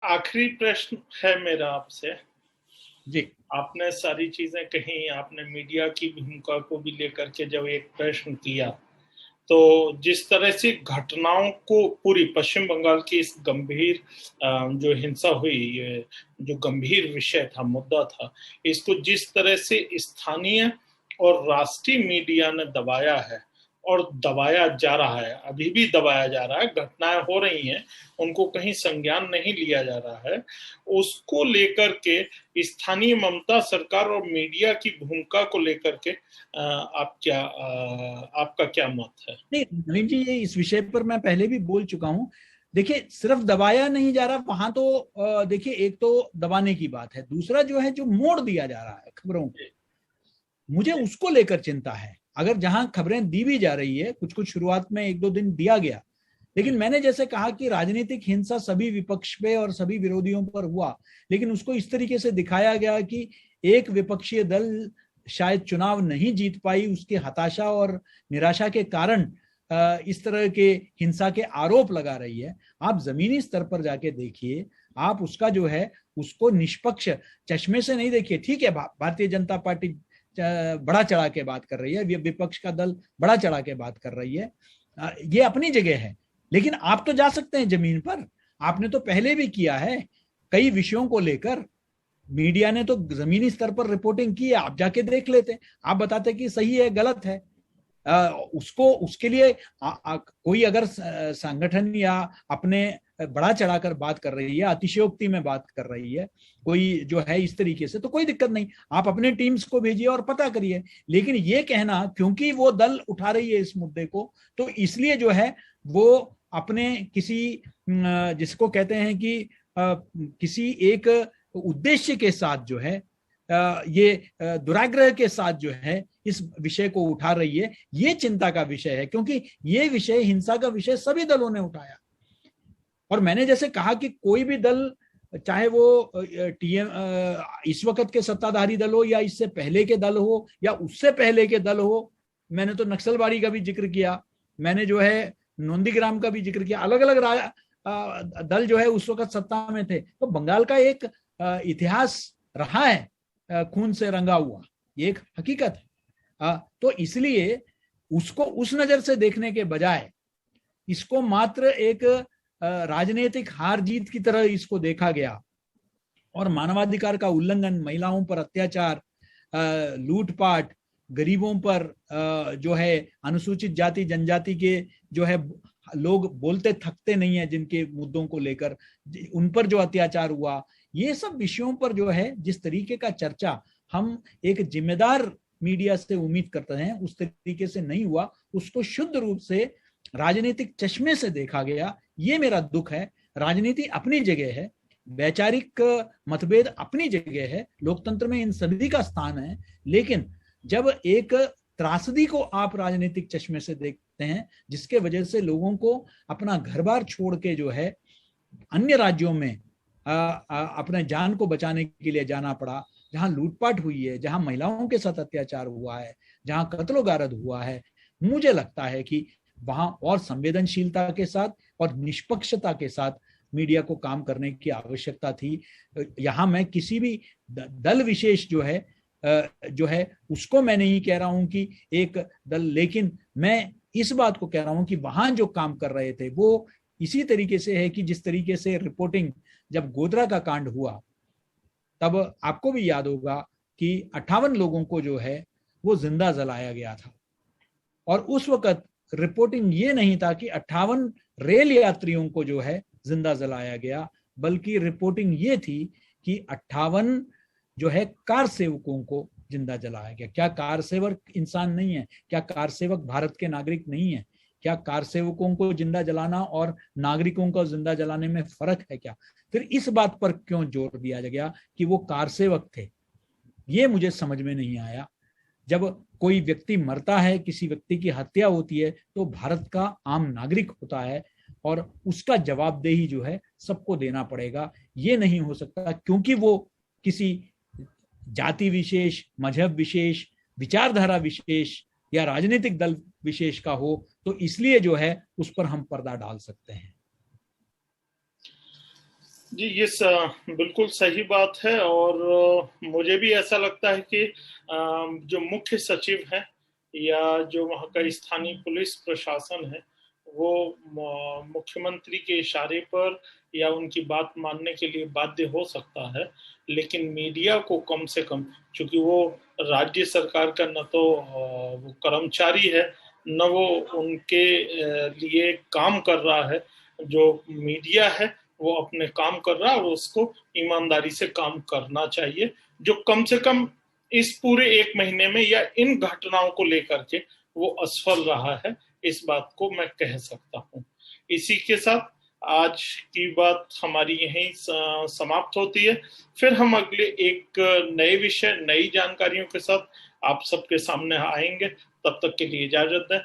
आखिरी प्रश्न है मेरा आपसे जी। आपने सारी चीजें कही, आपने मीडिया की भूमिका को भी लेकर के जब एक प्रश्न किया, तो जिस तरह से घटनाओं को पूरी पश्चिम बंगाल की इस गंभीर जो हिंसा हुई, ये जो गंभीर विषय था, मुद्दा था, इसको जिस तरह से स्थानीय और राष्ट्रीय मीडिया ने दबाया है और दबाया जा रहा है, अभी भी दबाया जा रहा है, घटनाएं हो रही हैं, उनको कहीं संज्ञान नहीं लिया जा रहा है, उसको लेकर के स्थानीय ममता सरकार और मीडिया की भूमिका को लेकर के आपका क्या मत है? नहीं नवीन जी, ये इस विषय पर मैं पहले भी बोल चुका हूं। देखिए, सिर्फ दबाया नहीं जा रहा वहां तो देखिए, एक तो दबाने की बात है, दूसरा जो है जो मोड़ दिया जा रहा है खबरों को, मुझे उसको लेकर चिंता है। अगर जहां खबरें दी भी जा रही है, कुछ कुछ शुरुआत में एक दो दिन दिया गया, लेकिन मैंने जैसे कहा कि राजनीतिक हिंसा सभी विपक्ष पे और सभी विरोधियों पर हुआ, लेकिन उसको इस तरीके से दिखाया गया कि एक विपक्षीय दल शायद चुनाव नहीं जीत पाई, उसके हताशा और निराशा के कारण इस तरह के हिंसा के आरोप लगा रही है। आप जमीनी स्तर पर जाके देखिए, आप उसका जो है उसको निष्पक्ष चश्मे से नहीं देखिए। ठीक है, भारतीय जनता पार्टी बड़ा चढ़ा के बात कर रही है, विपक्ष का दल बड़ा चढ़ा के बात कर रही है, ये अपनी जगह है, लेकिन आप तो जा सकते हैं जमीन पर। आपने तो पहले भी किया है कई विषयों को लेकर, मीडिया ने तो जमीनी स्तर पर रिपोर्टिंग की है, आप जाके देख लेते, आप बताते कि सही है गलत है। उसको उसके लिए कोई अगर संगठन या अपने बड़ा चढ़ाकर बात कर रही है, अतिशयोक्ति में बात कर रही है कोई जो है इस तरीके से, तो कोई दिक्कत नहीं, आप अपने टीम्स को भेजिए और पता करिए। लेकिन ये कहना क्योंकि वो दल उठा रही है इस मुद्दे को, तो इसलिए जो है वो अपने किसी जिसको कहते हैं कि किसी एक उद्देश्य के साथ जो है ये दुराग्रह के साथ जो है इस विषय को उठा रही है, ये चिंता का विषय है, क्योंकि ये विषय, हिंसा का विषय सभी दलों ने उठाया। और मैंने जैसे कहा कि कोई भी दल, चाहे वो टीएम इस वक्त के सत्ताधारी दल हो या इससे पहले के दल हो या उससे पहले के दल हो, मैंने तो नक्सलबाड़ी का भी जिक्र किया, मैंने जो है नंदीग्राम का भी जिक्र किया, अलग अलग दल जो है उस वक्त सत्ता में थे। तो बंगाल का एक इतिहास रहा है खून से रंगा हुआ, ये एक हकीकत है। तो इसलिए उसको उस नजर से देखने के बजाय इसको मात्र एक राजनीतिक हार जीत की तरह इसको देखा गया, और मानवाधिकार का उल्लंघन, महिलाओं पर अत्याचार, लूटपाट, गरीबों पर जो है अनुसूचित जाति जनजाति के जो है लोग बोलते थकते नहीं है जिनके मुद्दों को लेकर, उन पर जो अत्याचार हुआ, ये सब विषयों पर जो है जिस तरीके का चर्चा हम एक जिम्मेदार मीडिया से उम्मीद करते हैं उस तरीके से नहीं हुआ, उसको शुद्ध रूप से राजनीतिक चश्मे से देखा गया। ये मेरा दुख है। राजनीति अपनी जगह है, वैचारिक मतभेद अपनी जगह है, लोकतंत्र में इन सभी का स्थान है, लेकिन जब एक त्रासदी को आप राजनीतिक चश्मे से देखते हैं जिसके वजह से लोगों को अपना घर बार छोड़ के जो है अन्य राज्यों में अपने जान को बचाने के लिए जाना पड़ा, जहां लूटपाट हुई है, जहां महिलाओं के साथ अत्याचार हुआ है, जहां कत्लो गारद हुआ है, मुझे लगता है कि वहां और संवेदनशीलता के साथ और निष्पक्षता के साथ मीडिया को काम करने की आवश्यकता थी। यहां मैं किसी भी दल विशेष जो है उसको मैं नहीं कह रहा हूं कि एक दल, लेकिन मैं इस बात को कह रहा हूं कि वहां जो काम कर रहे थे वो इसी तरीके से है कि जिस तरीके से रिपोर्टिंग, जब गोधरा का कांड हुआ तब आपको भी याद होगा कि 58 लोगों को जो है वो जिंदा जलाया गया था, और उस वक्त रिपोर्टिंग ये नहीं था कि 58 रेल यात्रियों को जो है जिंदा जलाया गया, बल्कि रिपोर्टिंग ये थी कि 58 जो है कार सेवकों को जिंदा जलाया गया। क्या कार सेवक इंसान नहीं है? क्या कार सेवक भारत के नागरिक नहीं है? क्या कार सेवकों को जिंदा जलाना और नागरिकों को जिंदा जलाने में फर्क है क्या? फिर इस बात पर क्यों जोर दिया गया कि वो कार सेवक थे? ये मुझे समझ में नहीं आया। जब कोई व्यक्ति मरता है, किसी व्यक्ति की हत्या होती है, तो भारत का आम नागरिक होता है और उसका जवाबदेही जो है सबको देना पड़ेगा। ये नहीं हो सकता क्योंकि वो किसी जाति विशेष, मजहब विशेष, विचारधारा विशेष या राजनीतिक दल विशेष का हो, तो इसलिए जो है उस पर हम पर्दा डाल सकते हैं। जी, ये बिल्कुल सही बात है। और मुझे भी ऐसा लगता है कि जो मुख्य सचिव हैं या जो वहाँ का स्थानीय पुलिस प्रशासन है, वो मुख्यमंत्री के इशारे पर या उनकी बात मानने के लिए बाध्य हो सकता है, लेकिन मीडिया को कम से कम, क्योंकि वो राज्य सरकार का न तो वो कर्मचारी है, न वो उनके लिए काम कर रहा है। जो मीडिया है वो अपने काम कर रहा है और उसको ईमानदारी से काम करना चाहिए, जो कम से कम इस पूरे एक महीने में या इन घटनाओं को लेकर के वो असफल रहा है, इस बात को मैं कह सकता हूँ। इसी के साथ आज की बात हमारी यहीं समाप्त होती है। फिर हम अगले एक नए विषय, नई जानकारियों के साथ आप सबके सामने आएंगे। तब तक के लिए इजाजत दें।